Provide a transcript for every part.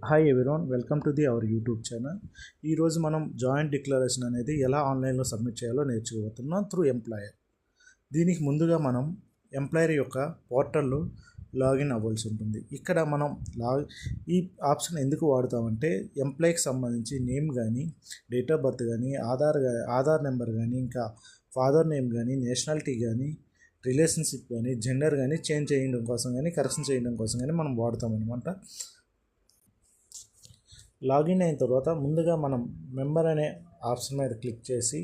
Hi everyone, welcome to our YouTube channel. ఈరోజు మనం joint declaration అనేది ఎలా ఆన్లైన్లో సబ్మిట్ చేయాలో నేర్చుకోబోతున్నాం త్రూ ఎంప్లాయర్. దీనికి ముందుగా మనం ఎంప్లాయర్ యొక్క పోర్టల్లో లాగిన్ అవ్వాల్సి ఉంటుంది. ఇక్కడ మనం ఈ ఆప్షన్ ఎందుకు వాడుతామంటే ఎంప్లాయ్కి సంబంధించి నేమ్ కానీ, డేట్ ఆఫ్ బర్త్ కానీ, ఆధార్ నెంబర్ కానీ, ఇంకా ఫాదర్ నేమ్ కానీ, నేషనాలిటీ కానీ, రిలేషన్షిప్ కానీ, జెండర్ కానీ చేంజ్ చేయడం కోసం కానీ, కరెక్షన్ చేయడం కోసం కానీ మనం వాడతామన్నమాట. లాగిన్ అయిన తర్వాత ముందుగా మనం మెంబర్ అనే ఆప్షన్ మీద క్లిక్ చేసి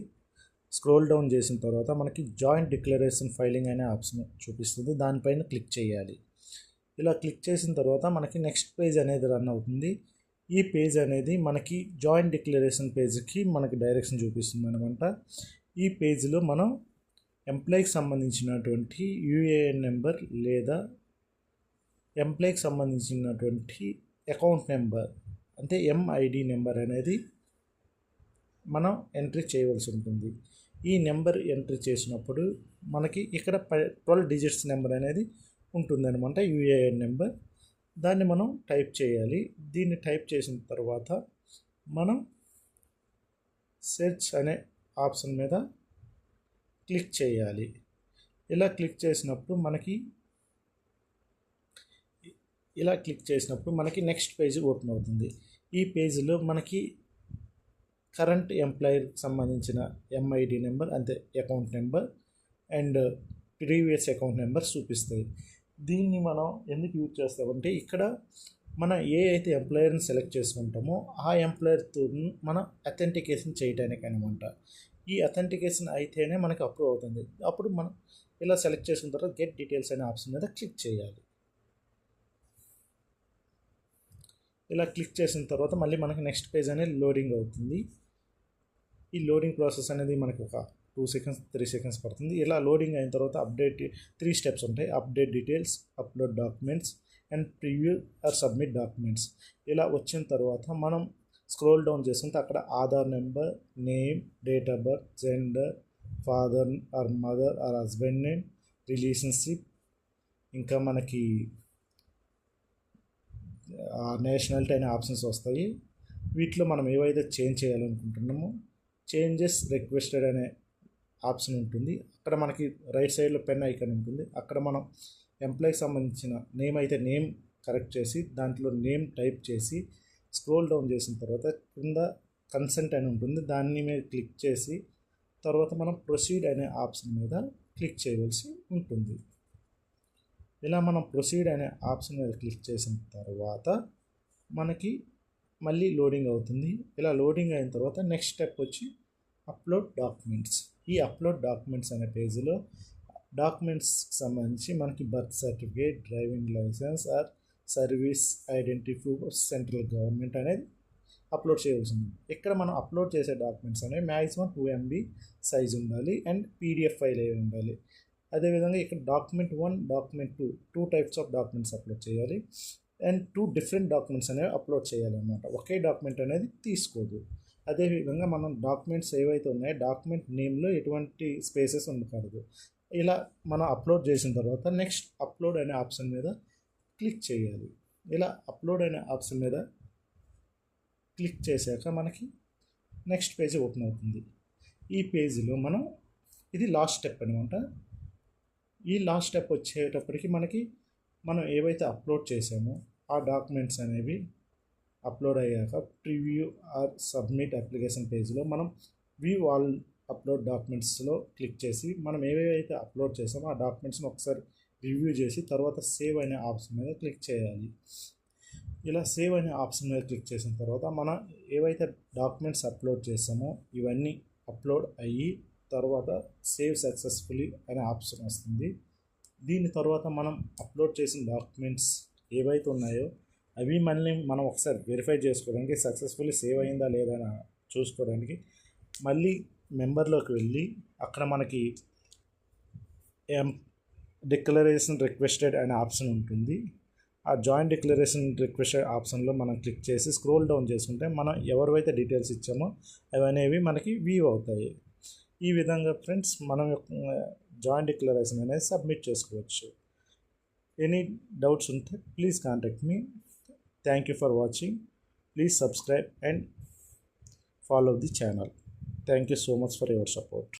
స్క్రోల్ డౌన్ చేసిన తర్వాత మనకి జాయింట్ డిక్లరేషన్ ఫైలింగ్ అనే ఆప్షన్ చూపిస్తుంది. దానిపైన క్లిక్ చేయాలి. ఇలా క్లిక్ చేసిన తర్వాత మనకి నెక్స్ట్ పేజ్ అనేది రన్ అవుతుంది. ఈ పేజ్ అనేది మనకి జాయింట్ డిక్లరేషన్ పేజ్కి మనకి డైరెక్షన్ చూపిస్తుంది అనమాట. ఈ పేజ్లో మనం ఎంప్లాయ్కి సంబంధించినటువంటి యూఏఎన్ నెంబర్ లేదా ఎంప్లాయ్కి సంబంధించినటువంటి అకౌంట్ నెంబర్ అంటే ఎంఐడి నెంబర్ అనేది మనం ఎంట్రీ చేయవలసి ఉంటుంది. ఈ నెంబర్ ఎంట్రీ చేసినప్పుడు మనకి ఇక్కడ 12 డిజిట్స్ నెంబర్ అనేది ఉంటుందన్నమాట, యూఏఎన్ నెంబర్. దాన్ని మనం టైప్ చేయాలి. దీన్ని టైప్ చేసిన తర్వాత మనం సెర్చ్ అనే ఆప్షన్ మీద క్లిక్ చేయాలి. ఇలా క్లిక్ చేసినప్పుడు మనకి నెక్స్ట్ పేజ్ ఓపెన్ అవుతుంది. ఈ పేజ్లో మనకి కరెంట్ ఎంప్లాయర్కి సంబంధించిన ఎంఐడి నెంబర్ అంటే account number and previous account number చూపిస్తాయి. దీన్ని మనం ఎందుకు యూజ్ చేస్తామంటే ఇక్కడ మనం ఏ అయితే ఎంప్లాయర్ని సెలెక్ట్ చేసుకుంటామో ఆ ఎంప్లాయర్తో మనం అథెంటికేషన్ చేయడానికి అనమాట. ఈ అథెంటికేషన్ అయితేనే మనకి అప్రూవ్ అవుతుంది. అప్పుడు మనం ఇలా సెలెక్ట్ చేసుకున్న తర్వాత గెట్ డీటెయిల్స్ అనే ఆప్షన్ మీద క్లిక్ చేయాలి. ఇలా క్లిక్ చేసిన తర్వాత మళ్ళీ మనకి నెక్స్ట్ పేజ్ అనేది లోడింగ్ అవుతుంది. ఈ లోడింగ్ ప్రాసెస్ అనేది మనకి ఒక 2 సెకండ్స్ 3 సెకండ్స్ పడుతుంది. ఇలా లోడింగ్ అయిన తర్వాత అప్డేట్ 3 స్టెప్స్ ఉంటాయి. Update details, upload documents and preview or submit documents. ఇలా వచ్చిన తర్వాత మనం స్క్రోల్ డౌన్ చేసుకుంటే అక్కడ Aadhaar number, name, date of birth, gender, father or mother or husband name, relationship, ఇంకా మనకి నేషనాలిటీ అనే ఆప్షన్స్ వస్తాయి. వీటిలో మనం ఏవైతే చేంజ్ చేయాలనుకుంటున్నామో చేంజెస్ రిక్వెస్టెడ్ అనే ఆప్షన్ ఉంటుంది. అక్కడ మనకి రైట్ సైడ్లో పెన్ ఐకాన్ ఉంటుంది. అక్కడ మనం ఎంప్లాయ్కి సంబంధించిన నేమ్ అయితే నేమ్ కరెక్ట్ చేసి దాంట్లో నేమ్ టైప్ చేసి స్క్రోల్ డౌన్ చేసిన తర్వాత కింద కన్సెంట్ అని ఉంటుంది. దాన్ని మీద క్లిక్ చేసి తర్వాత మనం ప్రొసీడ్ అనే ఆప్షన్ మీద క్లిక్ చేయవలసి ఉంటుంది. ఇలా మనం ప్రొసీడ్ అనే ఆప్షన్ మీద క్లిక్ చేసిన తర్వాత మనకి మళ్ళీ లోడింగ్ అవుతుంది. ఇలా లోడింగ్ అయిన తర్వాత నెక్స్ట్ స్టెప్ వచ్చి అప్లోడ్ డాక్యుమెంట్స్. ఈ అప్లోడ్ డాక్యుమెంట్స్ అనే పేజీలో డాక్యుమెంట్స్కి సంబంధించి మనకి birth certificate, driving licence or service identity central government అనేది అప్లోడ్ చేయవలసి ఉంది. ఇక్కడ మనం అప్లోడ్ చేసే డాక్యుమెంట్స్ అనేవి మ్యాక్సిమం 2 MB సైజ్ ఉండాలి అండ్ PDF ఫైల్ అయి ఉండాలి. అదేవిధంగా ఇక్కడ document 1, document 2 types of documents upload చేయాలి అండ్ 2 డిఫరెంట్ డాక్యుమెంట్స్ అనేవి అప్లోడ్ చేయాలన్నమాట. ఒకే డాక్యుమెంట్ అనేది తీసుకోదు. అదేవిధంగా మనం డాక్యుమెంట్స్ ఏవైతే ఉన్నాయో డాక్యుమెంట్ నేమ్లో ఎటువంటి స్పేసెస్ ఉండకూడదు. ఇలా మనం అప్లోడ్ చేసిన తర్వాత నెక్స్ట్ అప్లోడ్ అనే ఆప్షన్ మీద క్లిక్ చేయాలి. ఇలా అప్లోడ్ అనే ఆప్షన్ మీద క్లిక్ చేశాక మనకి నెక్స్ట్ పేజ్ ఓపెన్ అవుతుంది. ఈ పేజీలో మనం ఇది లాస్ట్ స్టెప్ అనమాట. ఈ లాస్ట్ స్టెప్ వచ్చేటప్పటికి మనం ఏవైతే అప్లోడ్ చేసామో ఆ డాక్యుమెంట్స్ అనేవి అప్లోడ్ అయ్యాక ప్రివ్యూ ఆర్ సబ్మిట్ అప్లికేషన్ పేజ్లో మనం వ్యూ ఆల్ అప్లోడ్ డాక్యుమెంట్స్లో క్లిక్ చేసి మనం ఏవైతే అప్లోడ్ చేసామో ఆ డాక్యుమెంట్స్ని ఒకసారి రివ్యూ చేసి తర్వాత సేవ్ అనే ఆప్షన్ మీద క్లిక్ చేయాలి. ఇలా సేవ్ అనే ఆప్షన్ మీద క్లిక్ చేసిన తర్వాత మనం ఏవైతే డాక్యుమెంట్స్ అప్లోడ్ చేసామో ఇవన్నీ అప్లోడ్ అయ్యి తర్వాత సేవ్ సక్సెస్ఫుల్లీ అనే ఆప్షన్ వస్తుంది. దీని తర్వాత మనం అప్లోడ్ చేసిన డాక్యుమెంట్స్ ఏవైతే ఉన్నాయో అవి మళ్ళీ మనం ఒకసారి వెరిఫై చేసుకోవడానికి సక్సెస్ఫుల్లీ సేవ్ అయిందా లేదా అని చూసుకోవడానికి మళ్ళీ మెంబర్లోకి వెళ్ళి అక్కడ మనకి డిక్లరేషన్ రిక్వెస్టెడ్ అనే ఆప్షన్ ఉంటుంది. ఆ జాయింట్ డిక్లరేషన్ రిక్వెస్టెడ్ ఆప్షన్లో మనం క్లిక్ చేసి స్క్రోల్ డౌన్ చేసుకుంటే మనం ఎవరైతే డీటెయిల్స్ ఇచ్చామో అవనేవి మనకి వ్యూ అవుతాయి. ఈ విధంగా ఫ్రెండ్స్ మనం జాయింట్ డిక్లరేషన్ అనేది సబ్మిట్ చేసుకోవచ్చు. ఎనీ డౌట్స్ ఉంటే please contact me. Thank you for watching. Please subscribe and follow the channel. Thank you so much for your support.